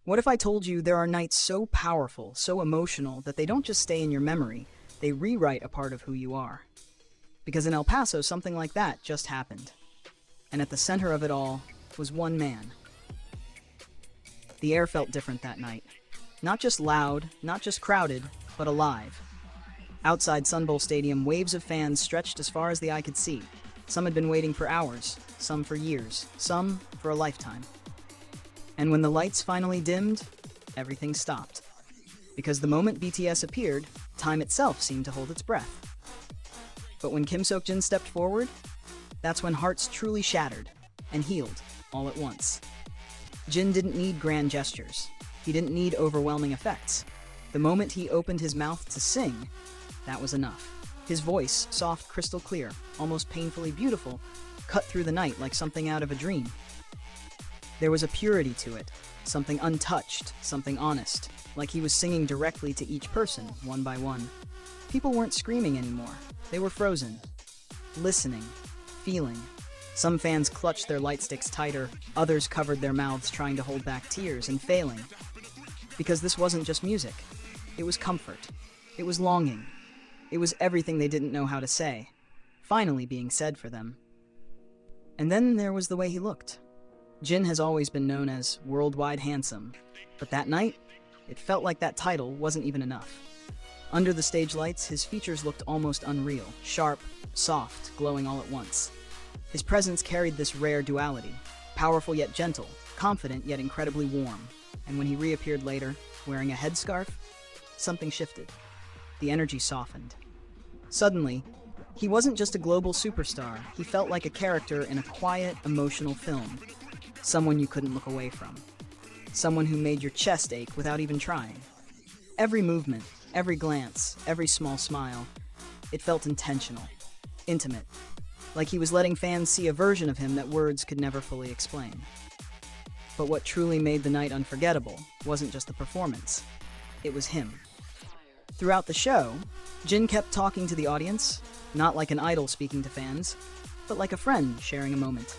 What if I told you there are nights so powerful, so emotional, that they don't just stay in your memory, they rewrite a part of who you are? Because in El Paso, something like that just happened. And at the center of it all was one man. The air felt different that night. Not just loud, not just crowded, but alive. Outside Sun Bowl Stadium, waves of fans stretched as far as the eye could see. Some had been waiting for hours, some for years, some for a lifetime. And when the lights finally dimmed, everything stopped. Because the moment BTS appeared, time itself seemed to hold its breath. But when Kim Seok-jin stepped forward, that's when hearts truly shattered and healed all at once. Jin didn't need grand gestures. He didn't need overwhelming effects. The moment he opened his mouth to sing, that was enough. His voice, soft, crystal clear, almost painfully beautiful, cut through the night like something out of a dream. There was a purity to it, something untouched, something honest, like he was singing directly to each person, one by one. People weren't screaming anymore. They were frozen, listening, feeling. Some fans clutched their light sticks tighter, others covered their mouths trying to hold back tears and failing. Because this wasn't just music. It was comfort. It was longing. It was everything they didn't know how to say, finally being said for them. And then there was the way he looked. Jin has always been known as worldwide handsome, but that night, it felt like that title wasn't even enough. Under the stage lights, his features looked almost unreal, sharp, soft, glowing all at once. His presence carried this rare duality, powerful yet gentle, confident yet incredibly warm. And when he reappeared later, wearing a headscarf, something shifted. The energy softened. Suddenly, he wasn't just a global superstar, he felt like a character in a quiet, emotional film. Someone you couldn't look away from. Someone who made your chest ache without even trying. Every movement, every glance, every small smile, it felt intentional, intimate, like he was letting fans see a version of him that words could never fully explain. But what truly made the night unforgettable wasn't just the performance, it was him. Throughout the show, Jin kept talking to the audience, not like an idol speaking to fans, but like a friend sharing a moment.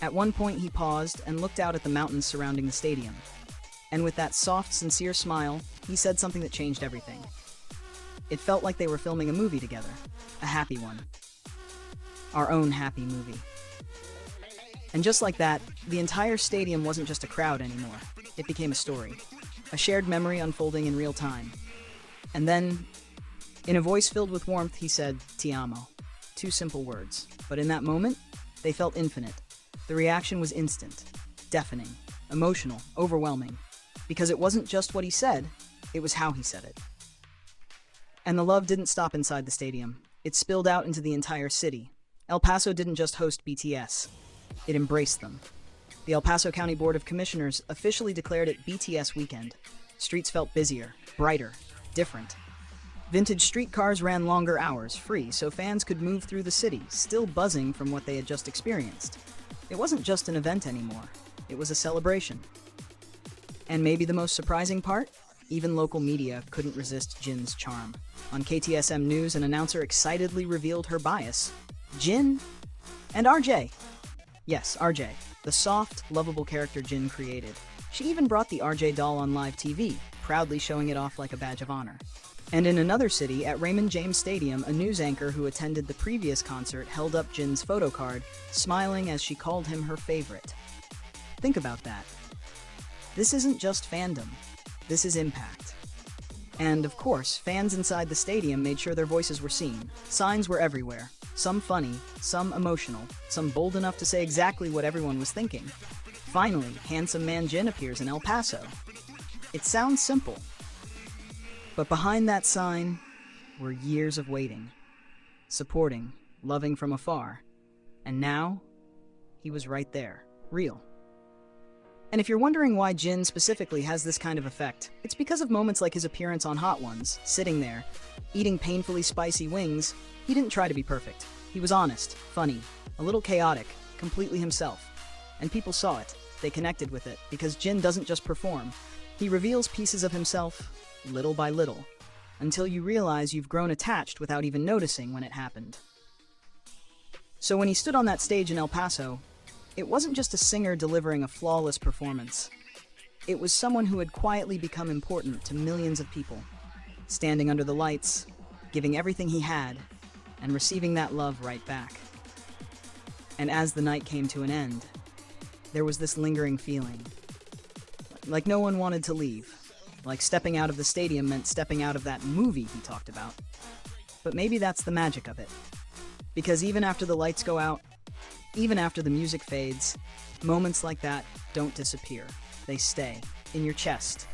At one point he paused and looked out at the mountains surrounding the stadium. And with that soft, sincere smile, he said something that changed everything. It felt like they were filming a movie together, a happy one. Our own happy movie. And just like that, the entire stadium wasn't just a crowd anymore. It became a story, a shared memory unfolding in real time. And then, in a voice filled with warmth, he said, "Te amo." 2 simple words, but in that moment, they felt infinite. The reaction was instant, deafening, emotional, overwhelming, because it wasn't just what he said, it was how he said it. And the love didn't stop inside the stadium. It spilled out into the entire city. El Paso didn't just host BTS, it embraced them. The El Paso County Board of Commissioners officially declared it BTS weekend. Streets felt busier, brighter, different. Vintage streetcars ran longer hours, free, so fans could move through the city, still buzzing from what they had just experienced. It wasn't just an event anymore, it was a celebration. And maybe the most surprising part? Even local media couldn't resist Jin's charm. On KTSM News, an announcer excitedly revealed her bias. Jin and RJ. Yes, RJ, the soft, lovable character Jin created. She even brought the RJ doll on live TV, proudly showing it off like a badge of honor. And in another city, at Raymond James Stadium, a news anchor who attended the previous concert held up Jin's photo card, smiling as she called him her favorite. Think about that. This isn't just fandom. This is impact. And of course, fans inside the stadium made sure their voices were seen. Signs were everywhere. Some funny, some emotional, some bold enough to say exactly what everyone was thinking. Finally, handsome man Jin appears in El Paso. It sounds simple. But behind that sign were years of waiting, supporting, loving from afar. And now, he was right there, real. And if you're wondering why Jin specifically has this kind of effect, it's because of moments like his appearance on Hot Ones, sitting there, eating painfully spicy wings. He didn't try to be perfect. He was honest, funny, a little chaotic, completely himself. And people saw it. They connected with it, because Jin doesn't just perform. He reveals pieces of himself, little by little, until you realize you've grown attached without even noticing when it happened. So when he stood on that stage in El Paso, it wasn't just a singer delivering a flawless performance. It was someone who had quietly become important to millions of people, standing under the lights, giving everything he had, and receiving that love right back. And as the night came to an end, there was this lingering feeling. Like no one wanted to leave. Like stepping out of the stadium meant stepping out of that movie he talked about. But maybe that's the magic of it. Because even after the lights go out, even after the music fades, moments like that don't disappear. They stay in your chest,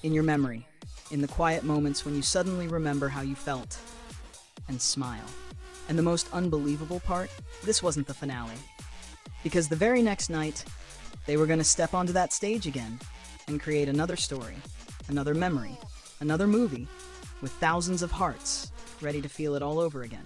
in your memory, in the quiet moments when you suddenly remember how you felt and smile. And the most unbelievable part, this wasn't the finale. Because the very next night, they were going to step onto that stage again and create another story, another memory, another movie, with thousands of hearts ready to feel it all over again.